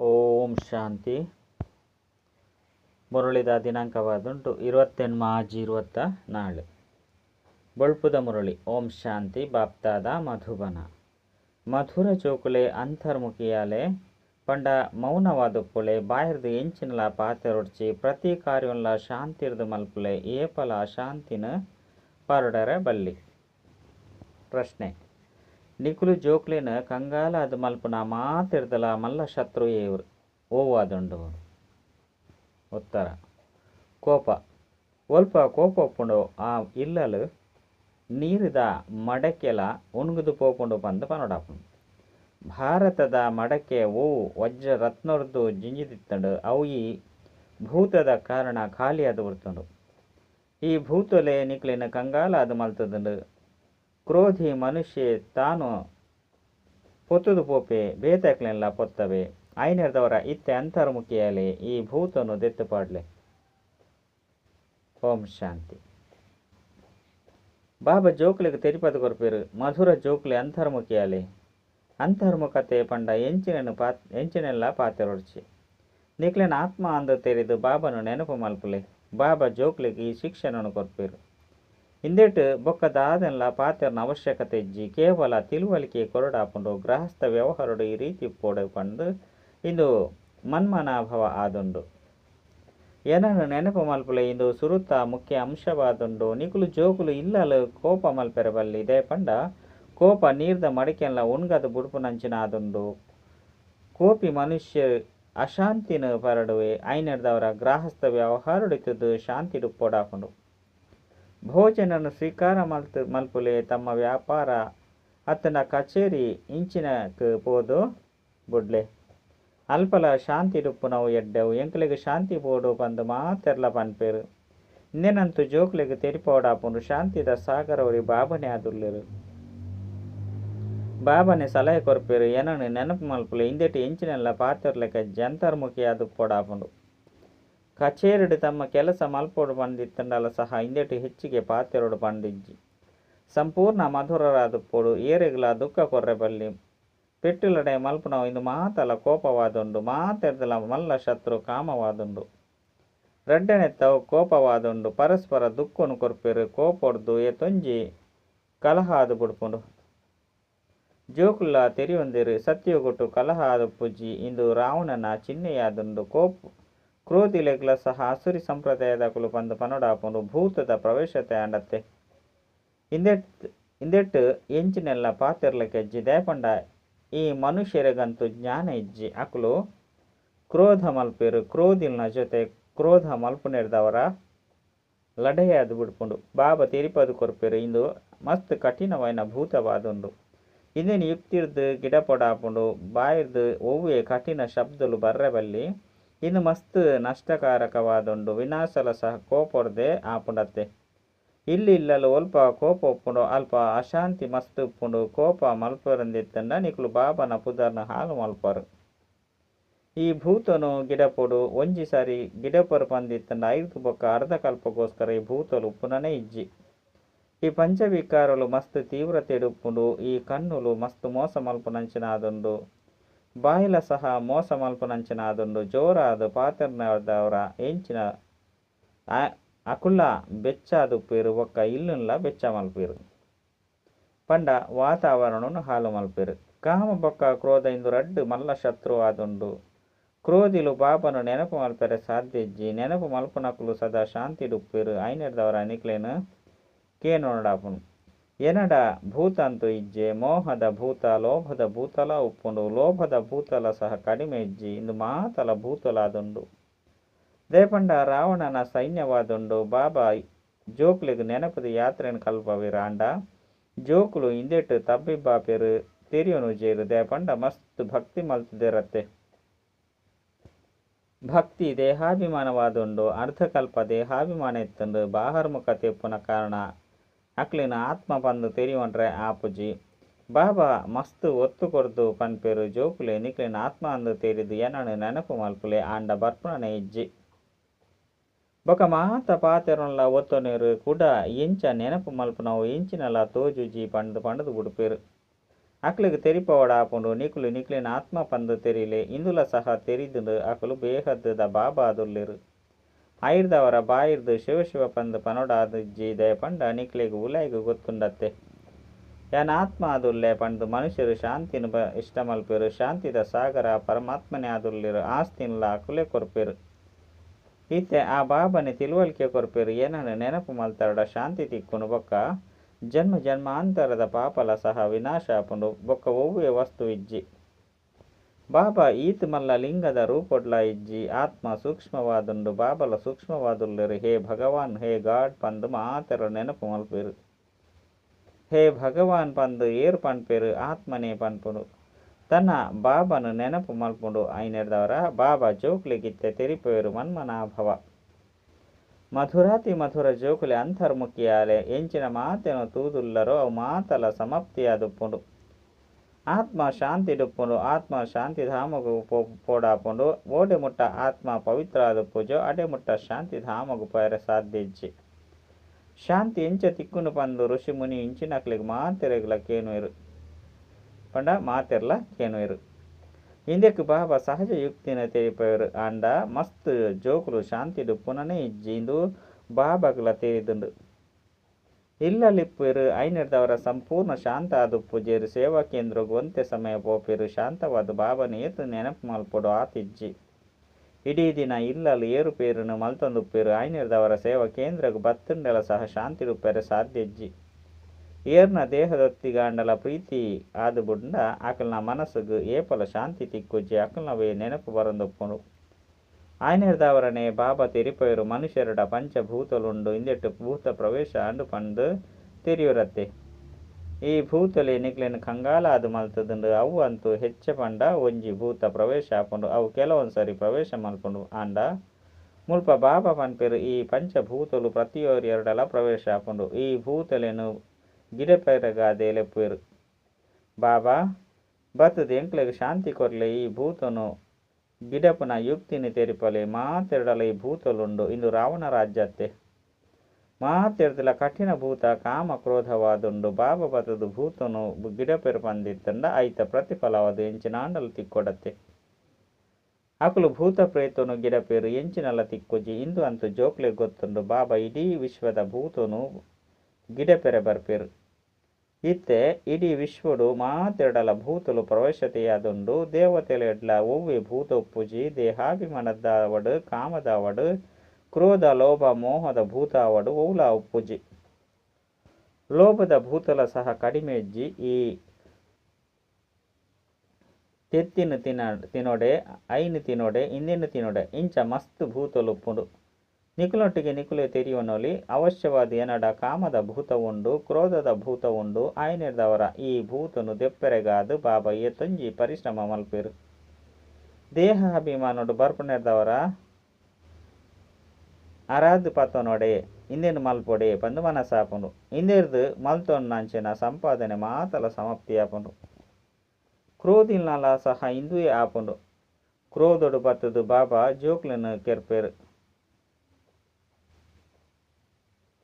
ಓಂ ಶಾಂತಿ. ಮುರಳಿದ ದಿನಾಂಕವಾದುಂಟು 28 March 24. ಬೊಳ್ಪುದ Murali. ಓಂ ಶಾಂತಿ. ಬಾಪ್ತಾದ ಮಧುಬನ. ಮಧುರ ಚೋಕುಲೆ ಅಂತರ್ಮುಖಿಯಾಲೆ ಪಂಡ ಮೌನವಾದುಪ್ಪುಲೆ ಬಾಯಿರ್ದು ಎಂಚಿನಲ ಪಾತೆರೊಡ್ಚಿ ಪ್ರತಿ ಕಾರ್ಯಂಲ ಶಾಂತಿರ್ದು ಮಲ್ಪುಲೆ ಏಪಲ ಅಶಾಂತಿನ ಪರಡರ ಬಲ್ಲಿ. ಪ್ರಶ್ನೆ: ನಿಕುಲು ಜೋಕ್ಲೆನ ಕಂಗಾಲ ಅದು ಮಲ್ಪುನ ಮಾತಿರ್ದಲ ಮಲ್ಲ ಶತ್ರು ಓವಾದುಂಡು. ಉತ್ತರ: ಕೋಪ. ಒಲ್ಪ ಕೋಪ ಒಪ್ಪುಂಡು ಆ ಇಲ್ಲಲು ನೀರಿದ ಮಡಕೆಲ ಉಣ್ಗುದು ಪೋಪುಂಡು ಪಂದು ಪನೊಡಾಪುಂಡು. ಭಾರತದ ಮಡಕೆ ಓವು ವಜ್ರ ರತ್ನರ್ದು ಜಿಂಜಿದಿತ್ತಂಡು ಅವು ಈ ಭೂತದ ಕಾರಣ ಖಾಲಿಯಾದ ಬರ್ತುಂಡು. ಈ ಭೂತಲೆ ನಿಕ್ಲಿನ ಕಂಗಾಲ ಅದು ಮಲ್ತದುಂಡು. ಕ್ರೋಧಿ ಮನುಷ್ಯ ತಾನು ಪೊತ್ತುದು ಪೋಪೆ ಬೇತಕ್ಲೆಲ್ಲ ಪೊತ್ತವೆ ಐನರ್ದವರ ಇತ್ತೆ ಅಂತರ್ಮುಖಿಯಾಲೆ ಈ ಭೂತನು ದೆತ್ತುಪಾಡ್ಲೆ. ಓಂ ಶಾಂತಿ. ಬಾಬಾ ಜೋಕ್ಲೆಗ್ ತೆರಿಪದು ಕೊರ್ಪೇರು ಮಧುರ ಜೋಕ್ಲೆ ಅಂತರ್ಮುಖಿಯಾಲೆ ಅಂತರ್ಮುಖತೆ ಪಂಡ ಎಂಚಿನೆಲ್ಲ ಪಾತೆರೊಡ್ಚಿ ನಿಕ್ಲೆನ ಆತ್ಮ ಅಂದು ತೆರೆದು ಬಾಬನು ನೆನಪು ಮಲ್ಪುಲೆ. ಬಾಬಾ ಜೋಕ್ಲೆಗ್ ಈ ಶಿಕ್ಷಣನು ಕೊರ್ಪೇರು. ಇಂದೆಟ್ಟು ಬೊಕ್ಕದಾದೆಲ್ಲ ಪಾತೆರ್ನ ಅವಶ್ಯಕತೆ ಇಜ್ಜಿ ಕೇವಲ ತಿಳುವಳಿಕೆ ಕೊರಡಾಪುಂಡು ಗೃಹಸ್ಥ ವ್ಯವಹಾರಡು ಈ ರೀತಿ ಪೋಡು ಪಂಡು ಇಂದು ಮನ್ಮನಾಭವ ಆದುಂಡು. ಏನನ್ನು ನೆನಪು ಮಲ್ಪುಲೆ ಇಂದು ಸುರುತ್ತ ಮುಖ್ಯ ಅಂಶವಾದುಂಡು. ನಿಕುಲು ಜೋಕುಲು ಇಲ್ಲಲು ಕೋಪ ಮಲ್ಪೆರಬಲ್ಲಿ ಇದೇ ಪಂಡ ಕೋಪ ನೀರ್ದ ಮಡಿಕೆಲ್ಲ ಉಣ್ಗದು ಬುಡುಪುನಂಚಿನ ಆದುಂಡು. ಕೋಪಿ ಮನುಷ್ಯ ಅಶಾಂತಿನ ಪರಡುವೆ ಐನರ್ದವರ ಗೃಹಸ್ಥ ವ್ಯವಹಾರಡಿತದು ಶಾಂತಿ ಡುಪ್ಪೋಡಾಪುಂಡು. ಭೋಜನನು ಸ್ವೀಕಾರ ಮಲ್ಪುಲೆ ತಮ್ಮ ವ್ಯಾಪಾರ ಅತ್ತನ ಕಚೇರಿ ಇಂಚಿನಕ್ ಪೋದು ಬುಡ್ಲೆ ಅಲ್ಪಲ ಶಾಂತಿ ಡುಪ್ಪುನವು ಎಡ್ಡೆವು ಎಂಕ್ಲೆಗ್ ಶಾಂತಿ ಪೋಡು ಪಂದು ಮಾತೆರ್ಲ ಪನ್ಪೇರು. ಇನ್ನೇನಂತೂ ಜೋಕ್ಲೆಗ್ ತೆರಿಪೋಡಾಪುಂಡು ಶಾಂತಿದ ಸಾಗರವರಿ ಬಾಬನೆ ಆದುಲ್ಲೆರು. ಬಾಬನೆ ಸಲಹೆ ಕೊರ್ಪೇರು ಏನನ್ನು ನೆನಪು ಮಲ್ಪುಲೆ ಇಂದೆಟ್ಟು ಎಂಚಿನೆಲ್ಲ ಪಾತೆರ್ಲೆಕ್ಕ ಜಂತರ್ಮುಖಿ ಅದು ಪೋಡಾಪುಂಡು. ಕಚೇರಿಡು ತಮ್ಮ ಕೆಲಸ ಮಲ್ಪೋಡು ಬಂದಿತ್ತಂಡಲ ಸಹ ಇಂದೆಟ್ಟು ಹೆಚ್ಚಿಗೆ ಪಾತೆರೋಡು ಬಂದಿಜ್ಜಿ ಸಂಪೂರ್ಣ ಮಧುರರಾದುಪ್ಪೋಡು ಏರೆಗ್ಲ ದುಃಖ ಕೊರ್ರೆ ಬಲ್ಲಿ ಪೆಟ್ಟುಲಡೆ ಮಲ್ಪುನವು ಇಂದು ಮಾತಲ ಕೋಪವಾದುಂಡು. ಮಾತೆರ್ದಲ ಮಲ್ಲ ಶತ್ರು ಕಾಮವಾದುಂಡು. ರೆಡ್ಡನೆತ್ತವು ಕೋಪವಾದುಂಡು. ಪರಸ್ಪರ ದುಃಖನು ಕೊರ್ಪೇರು ಕೋಪೊಡ್ದು ತೊಂಜಿ ಕಲಹ ಆದು ಬುಡ್ಪುಂಡು. ಜೋಕುಲ್ಲ ತೆರಿಯೊಂದಿರು ಸತ್ಯಗೊಟ್ಟು ಕಲಹ ಆದು ಪುಜ್ಜಿ ಇಂದು ರಾವಣನ ಚಿಹ್ನೆಯಾದುಂಡು. ಕ್ರೋಧಿಲೆಗ್ಲ ಸಹ ಅಸುರಿ ಸಂಪ್ರದಾಯದಕುಲು ಪಂದು ಪನೊಡಾಪುಂಡು ಭೂತದ ಪ್ರವೇಶತೆ ಅಂಡತ್ತೆ. ಇಂದೆಟ್ಟು ಎಂಚಿನೆಲ್ಲ ಪಾತೆರ್ಲಕ್ಕೆ ಇಜ್ಜಿ ದೇಪಂಡ ಈ ಮನುಷ್ಯರಿಗಂತೂ ಜ್ಞಾನ ಇಜ್ಜಿ ಅಕುಲು ಕ್ರೋಧ ಮಲ್ಪೇರು. ಕ್ರೋಧಿಲ್ನ ಜೊತೆ ಕ್ರೋಧ ಮಲ್ಪುನೆರ್ದವರ ಲಡೆಯಾದು ಬಿಡ್ಪುಂಡು. ಬಾಬಾ ತೆರಿಪದು ಕೊರ್ಪೇರು ಇಂದು ಮಸ್ತ್ ಕಠಿಣವೈನ ಭೂತವಾದುಂಡು. ಇಂದಿನ ಯುಕ್ತಿರ್ದು ಗಿಡ ಪೊಡಾಪುಂಡು ಬಾಯಿರ್ದು ಒವ್ವೇ ಕಠಿಣ ಶಬ್ದಲು ಬರ್ರೆ ಬಲ್ಲಿ ಇಂದು ಮಸ್ತ್ ನಷ್ಟಕಾರಕವಾದುಂಡು. ವಿನಾಶಲ ಸಹ ಕೋಪೊಡ್ದೆ ಆಪುಂಡತ್ತೆ. ಇಲ್ಲಿ ಇಲ್ಲಲು ಒಲ್ಪ ಕೋಪ ಒಪ್ಪುಂಡು ಅಲ್ಪ ಅಶಾಂತಿ ಮಸ್ತ್ ಉಪ್ಪುಂಡು. ಕೋಪ ಮಲ್ಪರಂದಿತ್ತಂಡ ನಿಕುಲು ಬಾಬನ ಪುದರ್ನ ಹಾಲು ಮಲ್ಪರು. ಈ ಭೂತನು ಗಿಡಪೊಡು ಒಂಜಿ ಸಾರಿ ಗಿಡಪರು ಪಂದಿತ್ತಂಡ ಐದು ಬೊಕ್ಕ ಅರ್ಧ ಕಲ್ಪಗೋಸ್ಕರ ಈ ಭೂತಲು ಉಪ್ಪುನನೇ ಇಜ್ಜಿ. ಈ ಪಂಚವಿಕಾರಲು ಮಸ್ತ್ ತೀವ್ರತೆ ಉಪ್ಪುಂಡು. ಈ ಕಣ್ಣುಲು ಮಸ್ತ್ ಮೋಸ ಮಲ್ಪುನಂಚಿನ ಆದುಂಡು. ಬಾಯಿಲ ಸಹ ಮೋಸ ಮಲ್ಪುನಂಚಿನ ಆದುಂಡು. ಜೋರಾದ ಪಾತೆರ್ನದವರ ಎಂಚಿನ ಅಕುಲ್ಲ ಬೆಚ್ಚಾದುಪ್ಪೇರು ಬೊಕ್ಕ ಇಲ್ಲುನ್ಲ ಬೆಚ್ಚ ಮಲ್ಪೇರು ಪಂಡ ವಾತಾವರಣನು ಹಾಲು ಮಲ್ಪೇರು. ಕಾಮ ಬೊಕ್ಕ ಕ್ರೋಧ ಇಂದು ರಡ್ಡು ಮಲ್ಲ ಶತ್ರು ಆದುಂಡು. ಕ್ರೋಧಿಲು ಬಾಬನು ನೆನಪು ಮಲ್ಪೆರೆ ಸಾಧ್ಯ ಇಜ್ಜಿ ನೆನಪು ಮಲ್ಪುನಕುಲು ಸದಾ ಶಾಂತಿ ಡುಪ್ಪೇರು ಐನರ್ದವರ ನಿಕ್ಲೇನು ಕೇನೊಡಾಪುನು. ಎನಡ ಭೂತಂತು ಇಜ್ಜೆ ಮೋಹದ ಭೂತ ಲೋಭದ ಭೂತಲ ಉಪ್ಪುಂಡು. ಲೋಭದ ಭೂತಲ ಸಹ ಕಡಿಮೆ ಇಜ್ಜಿ ಇಂದು ಮಾತಲ ಭೂತಲಾದುಂಡು. ದೇಪಂಡ ರಾವಣನ ಸೈನ್ಯವಾದುಂಡು. ಬಾಬಾ ಜೋಕ್ಲೆಗ್ ನೆನಪದ ಯಾತ್ರೆನ ಕಲ್ಪವಿರ ಅಂಡ ಜೋಕುಲು ಇಂದೆಟ್ಟು ತಬ್ಬಿಬ್ಬಾಪೇರು ತೆರಿಯೊನು ಜೇರು ದೇಪಂಡ ಮಸ್ತ್ ಭಕ್ತಿ ಮಲ್ತುದಿರತ್ತೆ. ಭಕ್ತಿ ದೇಹಾಭಿಮಾನವಾದುಂಡು. ಅರ್ಧಕಲ್ಪ ದೇಹಾಭಿಮಾನ ಎತ್ತುಂಡು. ಬಾಹರ್ಮುಖತೆ ಉಪ್ಪುನ ಕಾರಣ ಅಕ್ಲಿನ ಆತ್ಮ ಬಂದು ತೆರಿಯೊಂಡ್ರೆ ಆಪುಜಿ. ಬಾಬಾ ಮಸ್ತ್ ಒತ್ತು ಕೊರ್ದು ಪನ್ಪೇರು ಜೋಕುಲೆ ನಿಕ್ಲಿನ ಆತ್ಮ ಅಂದು ತೆರಿದು ಏನನ್ನು ನೆನಪು ಮಲ್ಪುಲೆ ಆಂಡ ಬರ್ಪುನನೆ ಇಜ್ಜಿ. ಬೊಕ ಮಾತ ಪಾತೆರೊನ್ಲ ಒತ್ತೊನೆರು ಕುಡ ಎಂಚ ನೆನಪು ಮಲ್ಪುನವು ಎಂಚಿನಲ ತೋಜುಜಿ ಪಂಡು ಬುಡುಪೇರು. అక్కలికి తెరిపోవడాపుండు నికులు నికులిన ఆత్మ పందు తెరిలే ఇందుల సహా తెరిదుండు అకలు ಬೇಹದ್ದ ಬಾಬಾ ಅದುರ್ಲಿರು ಐರ್ದವರ ಬಾಯಿರ್ದು ಶಿವ ಶಿವ ಪಂದು ಪನೋಡಾದಿಜ್ಜಿ ದಯಪಂಡ ನಿಕ್ಲಿಗೆ ಉಲಾಯಿಗೆ ಗೊತ್ತುಂಡತ್ತೆ ಯಾನ ಆತ್ಮ ಆದುರ್ಲೆ ಪಂಡು ಮನುಷ್ಯರು ಶಾಂತಿನ ಇಷ್ಟಮಲ್ಪೇರು ಶಾಂತಿದ ಸಾಗರ ಪರಮಾತ್ಮನೇ ಆದುರ್ಲಿರು ಆಸ್ತಿನ್ಲ ಅಕುಲೆ ಕೊರ್ಪೇರು ಈತೆ ಆ ಬಾಬನೆ ತಿಳುವಳಿಕೆ ಕೊರ್ಪೇರು ಏನನ್ನು ನೆನಪು ಮಲ್ತಾಡ ಶಾಂತಿ ತಿಕ್ಕುನು ಬೊಕ್ಕ ಜನ್ಮ ಜನ್ಮಾಂತರದ ಪಾಪಲ ಸಹ ವಿನಾಶ ಆಪುಂಡು ಬೊಕ್ಕ ಒವ್ವೆ ವಸ್ತು ಇಜ್ಜಿ ಬಾಬಾ ಈತ್ ಮಲ್ಲ ಲಿಂಗದ ರೂಪೊಡ್ಲ ಇಜ್ಜಿ ಆತ್ಮ ಸೂಕ್ಷ್ಮವಾದುಂಡು ಬಾಬಲ ಸೂಕ್ಷ್ಮವಾದುಲ್ಲೆರು ಹೇ ಭಗವಾನ್ ಹೇ ಗಾಡ್ ಪಂದು ಮಾತೆರ ನೆನಪು ಮಲ್ಪೇರು ಹೇ ಭಗವಾನ್ ಪಂದು ಏರು ಪನ್ಪೇರು ಆತ್ಮನೇ ಪನ್ಪುಡು ತನ್ನ ಬಾಬನು ನೆನಪು ಮಲ್ಪುಂಡು ಐನೆರ್ದವರ ಬಾಬಾ ಜೋಕ್ಲಿಗಿತ್ತೆ ತೆರಿಪೇರು ಮನ್ಮನಾಭವ ಮಧುರಾತಿ ಮಧುರ ಜೋಕುಲೆ ಅಂತರ್ಮುಖಿಯಾಲೆ ಎಂಚಿನ ಮಾತೆನು ತೂದುಲ್ಲರೋ ಅವು ಮಾತಲ ಸಮಾಪ್ತಿಯಾದುಪ್ಪುಂಡು ಆತ್ಮ ಶಾಂತಿ ಡುಪ್ಪುಂಡು ಆತ್ಮ ಶಾಂತಿ ಧಾಮಗು ಪೋಡಾಪುಂಡು ಓಡೆ ಮುಟ್ಟ ಆತ್ಮ ಪವಿತ್ರ ಆದುಪ್ಪುಜೋ ಅಡೆ ಮುಟ್ಟ ಶಾಂತಿ ಧಾಮಗು ಪೈರ ಸಾಧ್ಯಜ್ಜಿ ಶಾಂತಿ ಎಂಚ ತಿಕ್ಕುನು ಪಂದು ಋಷಿ ಮುನಿ ಇಂಚಿನಕ್ಲಿಗೆ ಮಾತೆರೆಗ್ಲ ಕೇನುವೆರು ಪಂಡ ಮಾತೆರ್ಲ ಕೇನುವೆರು ಇಂದೆಕ್ ಬಾಬಾ ಸಹಜ ಯುಕ್ತಿನ ತೆರಿಪೇರು ಅಂಡ ಮಸ್ತ್ ಜೋಕುಲು ಶಾಂತಿ ಡುಪ್ಪುನನೇ ಇಜ್ಜಿಂದು ಬಾಬಾಗ್ಲ ತೆರಿದುಂಡು ಇಲ್ಲಲಿಪ್ಪೇರು ಐನೆರ್ದವರ ಸಂಪೂರ್ಣ ಶಾಂತ ಆದುಪ್ಪು ಜೇರು ಸೇವಾ ಕೇಂದ್ರಗೂ ಒಂತೆ ಸಮಯ ಪೋಪೇರು ಶಾಂತವಾದ ಬಾಬನ ಏತು ನೆನಪು ಮಲ್ಪೊಡು ಆತಿಜ್ಜಿ ಇಡೀ ದಿನ ಇಲ್ಲಲು ಏರುಪೇರುನು ಮಲ್ತೊಂದುಪ್ಪೇರು ಐನೆರ್ದವರ ಸೇವಾ ಕೇಂದ್ರಗೂ ಬತ್ತುಂಡೆಲ ಸಹ ಶಾಂತಿ ಡುಪ್ಪೆರೆ ಸಾಧ್ಯಜ್ಜಿ ಏರ್ನ ದೇಹದೊತ್ತಿಗಾಂಡಲ ಪ್ರೀತಿ ಆದು ಬುಂಡ ಆಕಲ್ನ ಮನಸ್ಸುಗು ಏಪಲ ಶಾಂತಿ ತಿಕ್ಕುಜ್ಜಿ ಅಕಲ್ನವೇ ನೆನಪು ಬರಂದೊಪ್ಪುಂಡು ಆಯ್ನೆರ್ದವರನೆ ಬಾಬಾ ತೆರಿಪೇರು ಮನುಷ್ಯರುಡ ಪಂಚಭೂತಲುಂಡು ಇಂದೆಟ್ಟು ಭೂತ ಪ್ರವೇಶ ಅಂಡು ಪಂದು ತೆರಿಯುರತ್ತೆ ಈ ಭೂತಲೆ ನಿಕ್ಲೆನ್ ಕಂಗಾಲ ಆದು ಮಲ್ತದುಂಡು ಅವು ಅಂತೂ ಹೆಚ್ಚ ಪಂಡ ಒಂಜಿ ಭೂತ ಪ್ರವೇಶ ಆಪುಂಡು ಅವು ಕೆಲವೊಂದ್ಸರಿ ಪ್ರವೇಶ ಮಲ್ಪುಂಡು ಅಂಡ ಮುಲ್ಪ ಬಾಬಾ ಪನ್ಪೇರು ಈ ಪಂಚಭೂತಲು ಪ್ರತಿಯೊರು ಎರಡಲ ಪ್ರವೇಶ ಆಪುಂಡು ಈ ಭೂತಲೆನು ಗಿಡಪೈರಗಾದೆ ಲೆಪ್ಪೇರು ಬಾಬಾ ಬತ್ತದ ಎಂಕ್ಲೆಗೆ ಶಾಂತಿ ಕೊರ್ಲೆ ಈ ಭೂತನು ಗಿಡಪುನ ಯುಕ್ತಿನಿ ತೆರಿಪಲೆ ಮಾತೆರಡಲ ಈ ಭೂತಲುಂಡು ಇಂದು ರಾವಣ ರಾಜ್ಯತ್ತೆ ಮಾತೆರ್ದಲ ಕಠಿಣ ಭೂತ ಕಾಮ ಕ್ರೋಧವಾದುಂಡು ಬಾಬಾ ಬತ್ತದು ಭೂತನು ಗಿಡಪೆರು ಪಂದಿತ್ತಂಡ ಐತ ಪ್ರತಿಫಲವಾದು ಎಂಚಿನಾಂಡಲು ತಿಕ್ಕೊಡತ್ತೆ ಅಕಲು ಭೂತ ಪ್ರೇತನು ಗಿಡಪೇರು ಎಂಚಿನಲ್ಲ ತಿಕ್ಕುಜಿ ಇಂದು ಅಂತೂ ಜೋಕ್ಲೆ ಗೊತ್ತುಂಡು ಬಾಬಾ ಇಡೀ ವಿಶ್ವದ ಭೂತನು ಗಿಡಪೆರೆ ಬರ್ಪೇರು ಇತ್ತೆ ಇಡೀ ವಿಶ್ವಡು ಮಾತೆರಡಲ ಭೂತಲು ಪ್ರವೇಶತೆಯಾದುಂಡು ದೇವತೆಲ ಎಡ್ಲ ಒವ್ವೆ ಭೂತ ಉಪ್ಪುಜಿ ದೇಹಾಭಿಮಾನದಾವಡು ಕಾಮದಾವಡು ಕ್ರೋಧ ಲೋಭ ಮೋಹದ ಭೂತಾವಡು ಒವ್ಲ ಉಪ್ಪುಜಿ ಲೋಭದ ಭೂತಲ ಸಹ ಕಡಿಮೆ ಇಜ್ಜಿ ಈ ತೆತ್ತಿನ ತಿನೊಡೆ ಐನು ತಿನೊಡೆ ಇನ್ನೆನ್ನು ತಿನೊಡೆ ಇಂಚ ಮಸ್ತ್ ಭೂತಲು ಉಪ್ಪುಂಡು ನಿಕುಲೊಟ್ಟಿಗೆ ನಿಕುಲೆ ತೆರಿಯುವನೊಲಿ ಅವಶ್ಯವಾದ ಏನಡ ಕಾಮದ ಭೂತ ಉಂಡು ಕ್ರೋಧದ ಭೂತ ಉಂಡು ಆಯ್ನೆರ್ದವರ ಈ ಭೂತನು ದೆಪ್ಪೆರೆಗಾದು ಬಾಬಾ ಎತ್ತೊಂಜಿ ಪರಿಶ್ರಮ ಮಲ್ಪೇರು ದೇಹ ಅಭಿಮಾನೋಡು ಬರ್ಪುನೆರ್ದವರ ಅರಾಧ್ ಪತ್ತನೊಡೆ ಇಂದೆನು ಮಲ್ಪೊಡೆ ಪಂದು ಮನಸಾಪುಂಡು ಇಂದೆರ್ದು ಮಲ್ತೊನ್ನಂಚಿನ ಸಂಪಾದನೆ ಮಾತಲ ಸಮಾಪ್ತಿಯಾಪುಂಡು ಕ್ರೋಧಿಲ್ನಲ ಸಹ ಇಂದುವೆ ಆಪುಂಡು ಕ್ರೋಧೊಡು ಬತ್ತದು ಬಾಬಾ ಜೋಕ್ಲನ್ನು ಕೆರ್ಪೇರು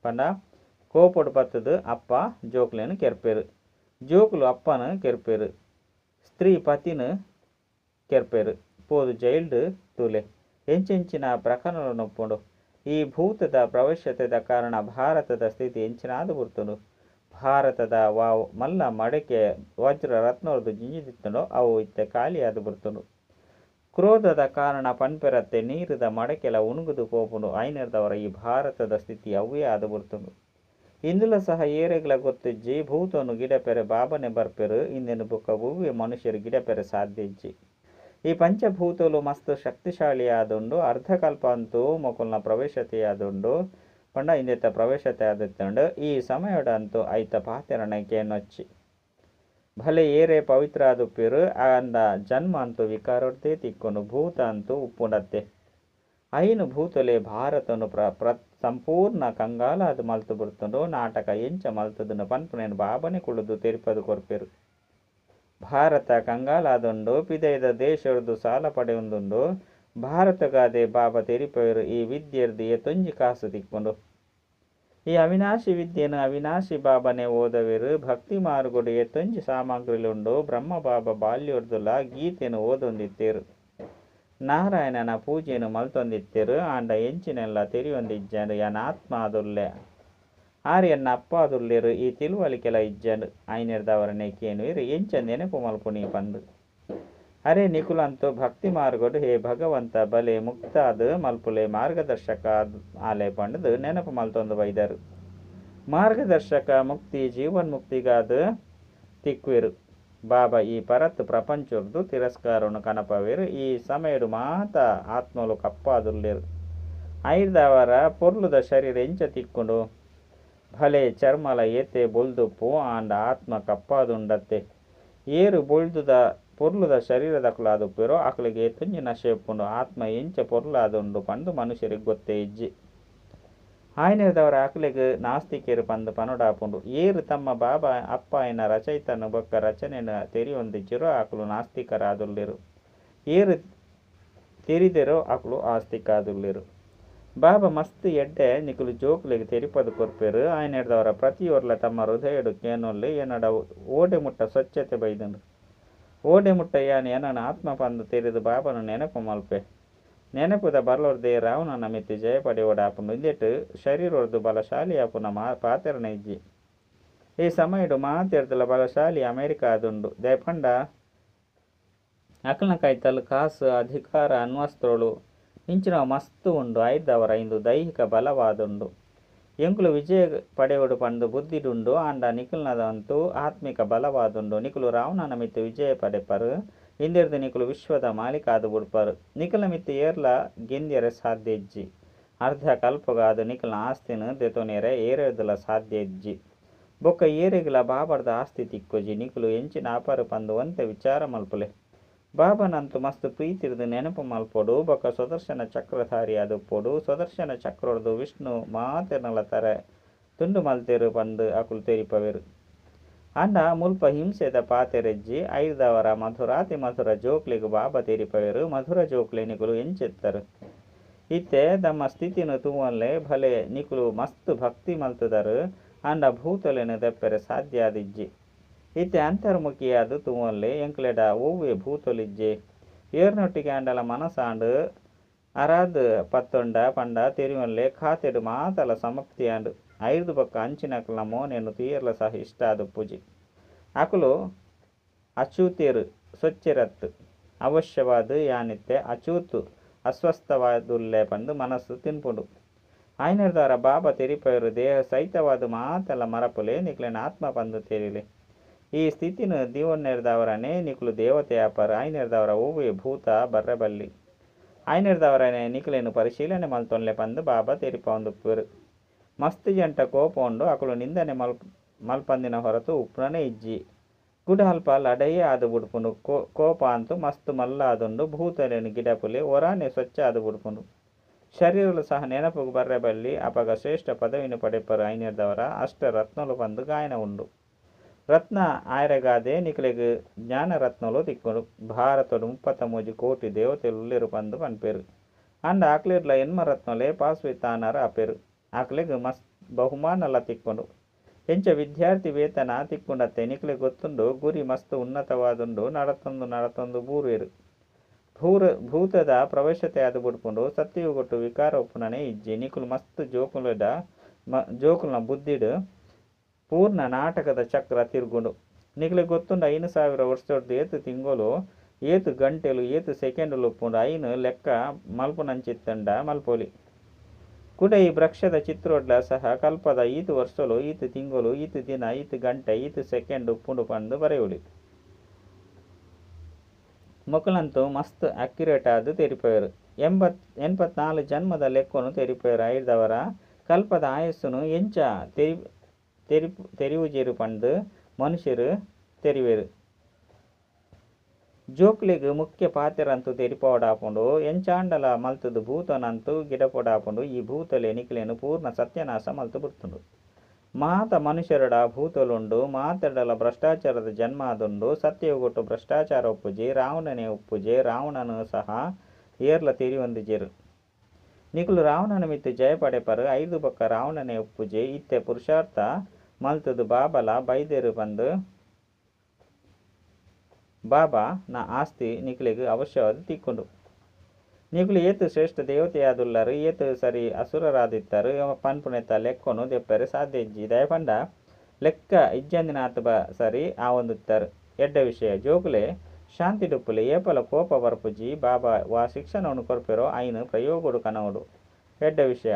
ಪಂಡ ಕೋಪೊಡು ಬತ್ತದು ಅಪ್ಪ ಜೋಕ್ಲೆನು ಕೆರ್ಪೇರು ಜೋಕುಲು ಅಪ್ಪನು ಕೆರ್ಪೇರು ಸ್ತ್ರೀ ಪತಿನು ಕೆರ್ಪೇರು ಪೋದು ಜೈಲ್ಡ್ ತೂಲೆ ಎಂಚೆಂಚಿನ ಪ್ರಕರಣಗಳು ನೊಪ್ಪುಂಡು ಈ ಭೂತದ ಪ್ರವೇಶತೆದ ಕಾರಣ ಭಾರತದ ಸ್ಥಿತಿ ಎಂಚಿನಾದು ಬರ್ತುಂಡು ಭಾರತದ ವಾವು ಮಲ್ಲ ಮಡಕೆ ವಜ್ರ ರತ್ನೋರ್ದು ಜಿಂಜಿದಿತ್ತುಂಡು ಅವು ಇತ್ತೆ ಖಾಲಿಯಾದು ಬರ್ತುಂಡು ಕ್ರೋಧದ ಕಾರಣ ಪನ್ಪೆರತ್ತೆ ನೀರದ ಮಡಕೆಲ ಉಣುಗುದು ಪೋಪುಂಡು ಐನೆರ್ದವರ ಈ ಭಾರತದ ಸ್ಥಿತಿ ಅವೇ ಆದು ಬರ್ತುಂಡು ಇಂದುಲ ಸಹ ಏರೆಗ್ಲ ಗೊತ್ತಿಜ್ಜಿ ಭೂತನು ಗಿಡಪೆರೆ ಬಾಬನೆ ಬರ್ಪೆರು ಇಂದೆನು ಬುಕ್ಕ ಹೂವೆ ಮನುಷ್ಯರು ಗಿಡಪೆರೆ ಸಾಧ್ಯಜ್ಜಿ ಈ ಪಂಚಭೂತಲು ಮಸ್ತ್ ಶಕ್ತಿಶಾಲಿಯಾದುಂಡು ಅರ್ಧಕಲ್ಪ ಅಂತೂ ಮೊಕಲ್ನ ಪ್ರವೇಶತೆಯಾದುಂಡು ಪಂಡ ಇಂದೆತ್ತ ಪ್ರವೇಶತೆ ಆದಿತ್ತುಂಡು ಈ ಸಮಯಡಂತೂ ಐತ ಪಾತೆರಣಕ್ಕೆ ನೊಚ್ಚಿ ಭಲೆ ಏರೆ ಪವಿತ್ರ ಆದುಪ್ಪೇರು ಅಂದ ಜನ್ಮ ಅಂತೂ ವಿಕಾರೊಡ್ತೆ ತಿಕ್ಕೊಂಡು ಭೂತ ಅಂತೂ ಉಪ್ಪುಂಡತ್ತೆ ಐನು ಭೂತಲೆ ಭಾರತನು ಸಂಪೂರ್ಣ ಕಂಗಾಲ ಅದು ಮಲ್ತು ಬಿಡ್ತುಂಡು ನಾಟಕ ಎಂಚ ಮಲ್ತದನ್ನು ಪನ್ಪುನೇನು ಬಾಬನೆ ಕುಳಿದು ತೆರಿಪದು ಕೊರ್ಪೇರು ಭಾರತ ಕಂಗಾಲಾದುಂಡು ಪಿದಯದ ದೇಶರ್ದು ಸಾಲ ಪಡೆಯೊಂದುಂಡು ಭಾರತಗಾದೆ ಬಾಬಾ ತೆರಿಪೇರು ಈ ವಿದ್ಯೆರ್ದು ಎತ್ತೊಂಜಿ ಕಾಸು ತಿಕ್ಕೊಂಡು ಈ ಅವಿನಾಶಿ ವಿದ್ಯೆನು ಅವಿನಾಶಿ ಬಾಬನೆ ಓದವಿರು ಭಕ್ತಿ ಮಾರ್ಗುಡು ಎತ್ತೊಂಜಿ ಸಾಮಗ್ರಿಲುಂಡು ಬ್ರಹ್ಮ ಬಾಬಾ ಬಾಲ್ಯೋರ್ದುಲ ಗೀತೆನು ಓದೊಂದಿತ್ತೇರು ನಾರಾಯಣನ ಪೂಜೆನು ಮಲ್ತೊಂದಿತ್ತೇರು ಆಂಡ ಎಂಚಿನೆಲ್ಲ ತೆರಿಯೊಂದಿಜ್ಜಂಡು ಯನ ಆತ್ಮ ಅದುಲ್ಲೆ ಆರ್ಯನ್ನ ಅಪ್ಪ ಅದುಲ್ಲೇರು ಈ ತಿಳುವಳಿಕೆಲ ಇಜ್ಜಂಡು ಐನೆರ್ದವರನೆ ಕೇನುವಿರು ಎಂಚ ನೆನಪು ಮಲ್ಪುನಿ ಪಂದು ಅರೆ ನಿಕುಲಂತೂ ಭಕ್ತಿ ಮಾರ್ಗಡು ಹೇ ಭಗವಂತ ಬಲೆ ಮುಕ್ತಾದ ಮಲ್ಪುಲೆ ಮಾರ್ಗದರ್ಶಕ ಆಲೆ ಪಂಡದು ನೆನಪು ಮಲ್ತೊಂದು ಬೈದರು ಮಾರ್ಗದರ್ಶಕ ಮುಕ್ತಿ ಜೀವನ್ ಮುಕ್ತಿಗಾದ ತಿಕ್ವಿರು ಬಾಬಾ ಈ ಪರತ್ ಪ್ರಪಂಚದ್ದು ತಿರಸ್ಕಾರನು ಕನಪವೇರು ಈ ಸಮಯಡು ಮಾತ ಆತ್ಮಲು ಕಪ್ಪಾದುಲ್ಲೇರು ಐದವರ ಪೊರ್ಲುದ ಶರೀರ ಎಂಚ ತಿಕ್ಕೊಂಡು ಭಲೆ ಚರ್ಮಲ ಏತೆ ಬೊಲ್ದುಪ್ಪು ಆಂಡ ಆತ್ಮ ಕಪ್ಪಾದುಂಡತ್ತೆ ಏರು ಬೊಳ್ದುದ ಪೊರ್ಲುದ ಶರೀರದ ಅಕುಲಾದುಪ್ಪೇರೋ ಅಕಲಿಗೆ ತುಂಜಿ ನಶೆಪ್ಪುಂಡು ಆತ್ಮ ಎಂಚ ಪೊರ್ಲಾದುಂಡು ಪಂದು ಮನುಷ್ಯರಿಗೆ ಗೊತ್ತೇ ಇಜ್ಜಿ ಆಯ್ನೆದವರ ಅಕಲಿಗೆ ನಾಸ್ತಿಕೇರು ಪಂದು ಪನೊಡಾಪುಂಡು ಏರು ತಮ್ಮ ಬಾಬಾ ಅಪ್ಪ ಎನ್ನ ರಚಯಿತನು ಬೊಕ್ಕ ರಚನೆನ ತೆರಿಯೊಂದಿಜ್ಜಿರೋ ಅಕಲು ನಾಸ್ತಿಕರಾದುಲ್ಲೇರು ಏರು ತೆರಿದೆರೋ ಅಕಲು ಆಸ್ತಿಕಾದುಲ್ಲೇರು ಬಾಬಾ ಮಸ್ತ್ ಎಡ್ಡೆ ನಿಕುಲು ಜೋಕುಲಿಗೆ ತೆರಿಪದು ಕೊರ್ಪೇರು ಆಯ್ನೆಡ್ದವರ ಪ್ರತಿಯೊರ್ಲ ತಮ್ಮ ಹೃದಯಡು ಕೇನೊಲ್ಲಿ ಏನಡ ಓಡೆ ಮುಟ್ಟ ಸ್ವಚ್ಛತೆ ಬೈದಂಡು ಓಡೆ ಮುಟ್ಟ ಯಾನ್ ಏನನ ಆತ್ಮ ಪಂದು ತೆರೆದು ಬಾಬನು ನೆನಪು ಮಲ್ಪೆ ನೆನಪುದ ಬರ್ಲೋರ್ದೆ ರಾವಣನ ಮಿತ್ತಿ ಜಯ ಪಡೆಯೋಡಾಪುಂಡು ಇಂದೆಟ್ಟು ಶರೀರೊರ್ದು ಬಲಶಾಲಿ ಆಪುನ ಪಾತೆರನ ಇಜ್ಜಿ ಈ ಸಮಯಡು ಮಾತೆರ್ದಲ ಬಲಶಾಲಿ ಅಮೆರಿಕ ಆದುಂಡು ದಯಪಂಡ ಅಕಲ್ನ ಕೈತಲ್ ಕಾಸು ಅಧಿಕಾರ ಅನ್ವಸ್ತ್ರೋಳು ಇಂಚಿನ ಮಸ್ತು ಉಂಡು ಐದವರ ಇಂದು ದೈಹಿಕ ಬಲವಾದುಂಡು ಎಂಕುಲು ವಿಜಯ ಪಡೆಯೋಡು ಪಂದು ಬುದ್ಧಿಡುಂಡು ಆಂಡ ನಿಖಿಲ್ನದಂತೂ ಆತ್ಮಿಕ ಬಲವಾದುಂಡು ನಿಖುಲು ರಾವಣನ ಮಿತ್ತು ವಿಜಯ ಪಡೆಪರು ಇಂದಿರ್ದು ನಿಖುಲು ವಿಶ್ವದ ಮಾಲೀಕಾದು ಬುಡ್ಪರು ನಿಖಿಲ ಮಿತ್ತು ಏರ್ಲ ಗೆಂದ್ಯರೆ ಸಾಧ್ಯ ಇಜ್ಜಿ ಅರ್ಧ ಕಲ್ಪಗಾದು ನಿಖಿಲ್ನ ಆಸ್ತಿನ ದೆತೊನೆರೆ ಏರೆದುಲ ಸಾಧ್ಯ ಇಜ್ಜಿ ಬೊಕ್ಕ ಏರೆಗಿಲ ಬಾಬರ್ದ ಆಸ್ತಿ ತಿಕ್ಕೊಜಿ ನಿಖುಲು ಎಂಚಿನ ಅಪರು ಪಂದು ಒಂತೆ ವಿಚಾರ ಮಲ್ಪುಲೆ ಬಾಬನಂತೂ ಮಸ್ತ್ ಪ್ರೀತಿರ್ದು ನೆನಪು ಮಲ್ಪೊಡು ಬೊಕ್ಕ ಸುದರ್ಶನ ಚಕ್ರಧಾರಿ ಅದುಪ್ಪೊಡು ಸುದರ್ಶನ ಚಕ್ರೊಡ್ದು ವಿಷ್ಣು ಮಾತೆರ್ನಲ ತರ ತುಂಡು ಮಲ್ತೆರು ಪಂದು ಅಕುಲು ತೆರಿಪವೆರು ಅಂಡ ಮುಲ್ಪ ಹಿಂಸೆದ ಪಾತೆರೆಜ್ಜಿ ಐದವರ ಮಧುರಾತಿ ಮಧುರ ಜೋಕ್ಲಿಗೆ ಬಾಬಾ ತೆರಿಪವೆರು ಮಧುರ ಜೋಕ್ಲೆ ನಿಕುಲು ಎಂಚೆತ್ತರು ಇತ್ತೆ ತಮ್ಮ ಸ್ಥಿತಿನು ತೂವಲ್ಲೆ ಭಲೆ ನಿಕುಲು ಮಸ್ತ್ ಭಕ್ತಿ ಮಲ್ತುದರು ಅಂಡ ಭೂತಲೆನು ತೆಪ್ಪರೆ ಸಾಧ್ಯ ಆದಿಜ್ಜಿ ಇತ್ತೆ ಅಂತರ್ಮುಖಿಯಾದು ತೂವಲ್ಲೆ ಎಂಕ್ಲೆಡ ಓವ್ವೆ ಭೂತೊಲಿಜ್ಜೆ ಏರ್ನೊಟ್ಟಿಗೆ ಅಂಡಲ ಮನಸಾಂಡು ಅರಾದ್ ಪತ್ತೊಂಡ ಪಂಡ ತೆರಿವಲ್ಲೆ ಖಾತೆಡು ಮಾತಲ ಸಮಕ್ತಿಯಾಂಡು ಐದು ಬೊಕ್ಕ ಅಂಚಿನಕಲ್ನ ಮೋನೆನು ತೀರ್ಲ ಸಹ ಇಷ್ಟ ಆದು ಪೂಜಿ ಅಕುಲು ಅಚೂತೇರು ಸೊಚ್ಚೆರತ್ತು ಅವಶ್ಯವಾದ ಯಾನಿತ್ತೆ ಅಚೂತು ಅಸ್ವಸ್ಥವಾದುಲ್ಲೆ ಪಂದು ಮನಸ್ಸು ತಿನ್ಪುಂಡು ಆಯ್ನೆರ್ದವರ ಬಾಬಾ ತೆರಿಪವರು ದೇಹ ಸಹಿತವಾದ ಮಾತಲ ಮರಪುಲೆ ನಿಕ್ಲೆನ ಆತ್ಮ ಪಂದು ತೆರಿಲೆ ಈ ಸ್ಥಿತಿನ ದಿವನ್ನೆರ್ದವರನೇ ನಿಕ್ಲು ದೇವತೆ ಅಪರ ಐನೆರ್ದವರ ಓವೆ ಭೂತ ಬರ್ರೆಬಲ್ಲಿ ಐನೆರ್ದವರನೇ ನಿಕ್ಲೇನು ಪರಿಶೀಲನೆ ಮಲ್ತೊನ್ಲೆ ಪಂದು ಬಾಬಾ ತೆರಿಪೊಂದುಪ್ಪರು ಮಸ್ತ್ ಜಂಟ ಕೋಪ ಉಂಡು ಅಕಲು ನಿಂದನೆ ಮಲ್ಪಂದಿನ ಹೊರತು ಉಪ್ರನೇ ಇಜ್ಜಿ ಗುಡ ಅಲ್ಪ ಲಡೆಯೇ ಆದು ಬುಡ್ಪುಂಡು ಕೋಪ ಅಂತೂ ಮಸ್ತ್ ಮಲ್ಲಾದುಂಡು ಭೂತಲೆನು ಗಿಡಪುಲೆ ಒರಾನೆ ಸ್ವಚ್ಛ ಆದು ಬುಡ್ಪುಂಡು ಶರೀರಲು ಸಹ ನೆನಪು ಬರ್ರೆಬಲ್ಲಿ ಅಪಗ ಶ್ರೇಷ್ಠ ಪದವಿನ ಪಡೆಪರು ಐನೆರ್ದವರ ಅಷ್ಟ ರತ್ನಲು ಬಂದು ಗಾಯನ ಉಂಡು ರತ್ನ ಆಯ್ರೆಗಾದೆ ನಿಕ್ಲೆಗ್ ಜ್ಞಾನ ರತ್ನಲು ತಿಕ್ಕೊಂಡು ಭಾರತಡು 33 ಕೋಟಿ ದೇವತೆಲು ಉಲ್ಲೆರು ಪಂದು ಪನ್ಪೇರು ಅಂಡ ಆಕ್ಲಿರ್ಲ ಎನ್ಮ ರತ್ನಲೆ ಪಾಸ್ವಿ ತಾನರ ಅಪೇರು ಆಕ್ಲೆಗ್ ಮಸ್ತ್ ಬಹುಮಾನಲ ತಿಕ್ಕೊಂಡು ಎಂಚ ವಿದ್ಯಾರ್ಥಿ ವೇತನ ತಿಕ್ಕೊಂಡತ್ತೆ ನಿಕ್ಲೆಗ್ ಗೊತ್ತುಂಡು ಗುರಿ ಮಸ್ತ್ ಉನ್ನತವಾದುಂಡು ನಡತೊಂದು ಬೂರೇರು ಭೂತದ ಪ್ರವೇಶತೆ ಆದು ಬಿಡ್ಕೊಂಡು ಸತ್ಯಯುಗೊಟ್ಟು ವಿಕಾರ ಉಪ್ಪುನನೆ ಇಜ್ಜಿ ನಿಕುಲು ಮಸ್ತ್ ಜೋಕುಲ್ನ ಬುದ್ಧಿಡು ಪೂರ್ಣ ನಾಟಕದ ಚಕ್ರ ತಿರುಗುಂಡು ನಿಕ್ಲೆಗ್ ಗೊತ್ತುಂಡು 5,000 ವರ್ಷದೊಡ್ದು ಏತು ತಿಂಗಳು ಏತು ಗಂಟೆಲು ಏತು ಸೆಕೆಂಡುಲು ಉಪ್ಪುಂಡು ಐನು ಲೆಕ್ಕ ಮಲ್ಪುನಂಚಿತ್ತಂಡ ಮಲ್ಪೊಲಿ ಕುಡ ಈ ವೃಕ್ಷದ ಚಿತ್ರೊಡ್ಲ ಸಹ ಕಲ್ಪದ ಈತು ವರ್ಷಲು ಈತು ತಿಂಗಳು ಈತು ದಿನ ಈತು ಗಂಟೆ ಈತು ಸೆಕೆಂಡ್ ಉಪ್ಪುಂಡು ಪಂದು ಬರೆಯುಳಿ ಮೊಕಲಂತೂ ಮಸ್ತ್ ಅಕ್ಯುರೇಟ್ ಆದು ತೆರಿಪೇರು 84 ಜನ್ಮದ ಲೆಕ್ಕನು ತೆರಿಪೇರು ಐದವರ ಕಲ್ಪದ ಆಯಸ್ಸುನು ಎಂಚ ತೆರಿವುಜೇರು ಪಂದು ಮನುಷ್ಯರು ತೆರಿವೇರು ಜೋಕ್ಲಿಗ್ ಮುಖ್ಯ ಪಾತೆರಂತೂ ತೆರಿಪೋಡಾಪುಂಡು ಎಂಚಾಂಡಲ ಮಲ್ತದು ಭೂತನಂತೂ ಗಿಡಪೋಡಾಪುಂಡು ಈ ಭೂತಲೆ ನಿಕ್ಲೇನು ಪೂರ್ಣ ಸತ್ಯನಾಶ ಮಲ್ತು ಬಿಡ್ತುಂಡು ಮಾತ ಮನುಷ್ಯರಡ ಭೂತಲುಂಡು ಮಾತೆಡಲ ಭ್ರಷ್ಟಾಚಾರದ ಜನ್ಮ ಆದುಂಡು ಸತ್ಯಯುಗೊಟ್ಟು ಭ್ರಷ್ಟಾಚಾರ ಉಪ್ಪುಜಿ ರಾವಣನೇ ಉಪ್ಪುಜೆ ರಾವಣನು ಸಹ ಏರ್ಲ ತೆರಿಯೊಂದಿಜೇರು ನಿಕುಲು ರಾವಣನ ಮಿತ್ತು ಜಯ ಪಡೆಪರು 5 ಬೊಕ್ಕ ರಾವಣನೆ ಉಪ್ಪುಜೆ ಇತ್ತೆ ಪುರುಷಾರ್ಥ ಮಲ್ತದು ಬಾಬಲ ಬೈದೇರು ಬಂದು ಬಾಬಾ ನಾ ಆಸ್ತಿ ನಿಕ್ಲಿಗೆ ಅವಶ್ಯವಾದ ತಿಕ್ಕೊಂಡು ನಿಕುಲು ಏತು ಶ್ರೇಷ್ಠ ದೇವತೆಯಾದುಲ್ಲರು ಏತು ಸರಿ ಅಸುರರಾದಿತ್ತರು ಪನ್ಪುನೆತ್ತ ಲೆಕ್ಕೊನು ದೆಪ್ಪರೆ ಸಾಧ್ಯ ಇಜ್ಜಿ ದಯಪಂಡ ಲೆಕ್ಕ ಇಜ್ಜಂದಿನಾಥ ಸರಿ ಆ ಒಂದುತ್ತರು ಎಡ್ಡ ವಿಷಯ ಜೋಗುಲೆ ಶಾಂತಿ ಡುಪ್ಪುಲೆ ಏಪಲ ಕೋಪ ಬರ್ಪುಜಿ ಬಾಬಾ ವಾ ಶಿಕ್ಷಣವನ್ನು ಕೊರ್ಪೆರೋ ಐನು ಪ್ರಯೋಗುಡು ಕನವುಡು ಎಡ್ಡ ವಿಷಯ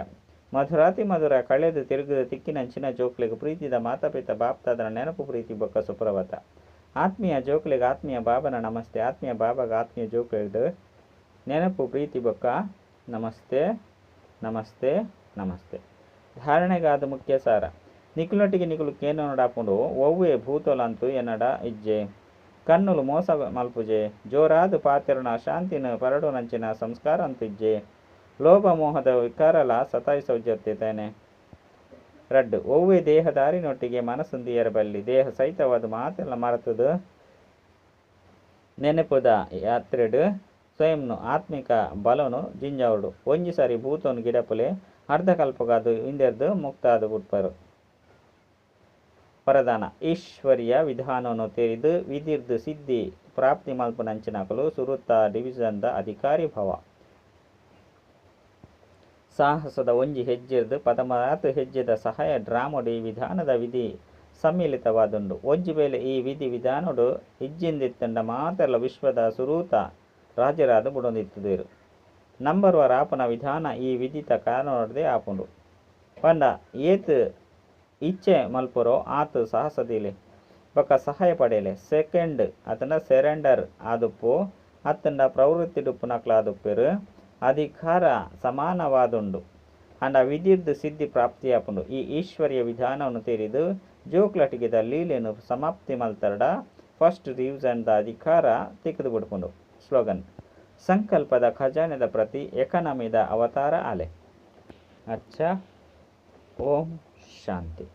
ಮಧುರಾತಿ ಮಧುರ ಕಳೆದು ತಿರುಗಿದ ತಿಕ್ಕಿನಂಚಿನ ಜೋಕ್ಲೆಗೆ ಪ್ರೀತಿದ ಮಾತಾಪಿತ ಬಾಪ್ತಾದನ ನೆನಪು ಪ್ರೀತಿ ಬೊಕ್ಕ ಸುಪ್ರಭಾತ ಆತ್ಮೀಯ ಜೋಕ್ಲೆಗೆ ಆತ್ಮೀಯ ಬಾಬನ ನಮಸ್ತೆ ಆತ್ಮೀಯ ಬಾಬಾಗ ಆತ್ಮೀಯ ಜೋಕ್ಲೆದು ನೆನಪು ಪ್ರೀತಿ ಬೊಕ್ಕ ನಮಸ್ತೆ ನಮಸ್ತೆ ನಮಸ್ತೆ ಧಾರಣೆಗಾದ ಮುಖ್ಯ ಸಾರ ನಿಕುಲೊಟ್ಟಿಗೆ ನಿಕುಲು ಕೇನು ನಡಾಪುಂಡು ಒವ್ವೇ ಭೂತೋಲಂತು ಎನ್ನಡ ಇಜ್ಜೆ ಕನ್ನುಲು ಮೋಸ ಮಲ್ಪುಜೆ ಜೋರಾದು ಪಾತಿರನ ಶಾಂತಿನ ಪರಡು ನಂಚಿನ ಸಂಸ್ಕಾರ ಅಂತಿಜ್ಜೆ ಲೋಭ ಮೋಹದ ವಿಕಾರಲ ಸತಾಯಿಸೋಜ್ಜತ್ತೇನೆ ರಡ್ಡು ಒವ್ವೇ ದೇಹದಾರಿನೊಟ್ಟಿಗೆ ಮನಸ್ಸುಂದಿಯರ ಬಲ್ಲಿ ದೇಹ ಸಹಿತವಾದ ಮಾತೆಲ್ಲ ಮರೆತದು ನೆನಪುದ ಯಾತ್ರೆಡು ಸ್ವಯಂನು ಆತ್ಮಿಕ ಬಲನು ಜಿಂಜಾವುಡು ಒಂಜಿ ಸಾರಿ ಭೂತೋನು ಗಿಡಪುಲೆ ಅರ್ಧ ಕಲ್ಪಗಾದು ಹಿಂದೆರ್ದು ಮುಕ್ತಾದು ಬಿಟ್ಪರು ವರದಾನ ಈಶ್ವರ್ಯ ವಿಧಾನವನ್ನು ತೆರೆದು ವಿಧಿರ್ದು ಸಿದ್ಧಿ ಪ್ರಾಪ್ತಿ ಮಲ್ಪನಂಚಿನಕಲು ಸುರುತ್ತ ಡಿವಿಷನ್ದ ಅಧಿಕಾರಿ ಭವ ಸಾಹಸದ ಒಂಜಿ ಹೆಜ್ಜೆರ್ದು 14 ಹೆಜ್ಜೆದ ಸಹಾಯ ಡ್ರಾಮೊಡಿ ವಿಧಾನದ ವಿಧಿ ಸಮ್ಮಿಲಿತವಾದುಂಡು ಒಂಜಿ ವೇಳೆ ಈ ವಿಧಿ ವಿಧಾನಡು ಇಜ್ಜಿಂದಿತ್ತಂಡ ಮಾತೆಲ್ಲ ವಿಶ್ವದ ಸುರೂತ ರಾಜರಾದ ಬುಡೊಂದಿತ್ತುದೇರು ನಂಬರ್ ವರ ಆಪನ ವಿಧಾನ ಈ ವಿಧಿತ ಕಾರಣೊಡದೆ ಆಪುಂಡು ಪಂಡ ಏತ್ ಇಚ್ಛೆ ಮಲ್ಪುರೋ ಆತು ಸಾಹಸದಿಲೆ ಬೊಕ್ಕ ಸಹಾಯ ಪಡೆಯಲೆ ಸೆಕೆಂಡ್ ಅತನ ಸೆರೆಂಡರ್ ಆದುಪ್ಪು ಅತ್ತಂಡ ಪ್ರವೃತ್ತಿ ಡುಪ್ಪು ನಕ್ಲಾದುಪ್ಪೆರು ಅಧಿಕಾರ ಸಮಾನವಾದುಂಡು ಅಂಡ ವಿಧಿರ್ದು ಸಿದ್ಧಿ ಪ್ರಾಪ್ತಿಯಾಪುಂಡು ಈ ಈಶ್ವರ್ಯ ವಿಧಾನವನ್ನು ತೆರೆದು ಜೋಕ್ಲಟಿಗೆದ ಲೀಲೆನು ಸಮಾಪ್ತಿ ಮಲ್ತರ್ಡ ಫಸ್ಟ್ ರಿವಿಷನ್ದ ಅಧಿಕಾರ ತೆಗೆದು ಬಿಡ್ಪುಂಡು ಸ್ಲೋಗನ್ ಸಂಕಲ್ಪದ ಖಜಾನೆದ ಪ್ರತಿ ಎಕಾನಮಿದ ಅವತಾರ ಆಲೆ ಅಚ್ಚ ಓಂ ಶಾಂತಿ.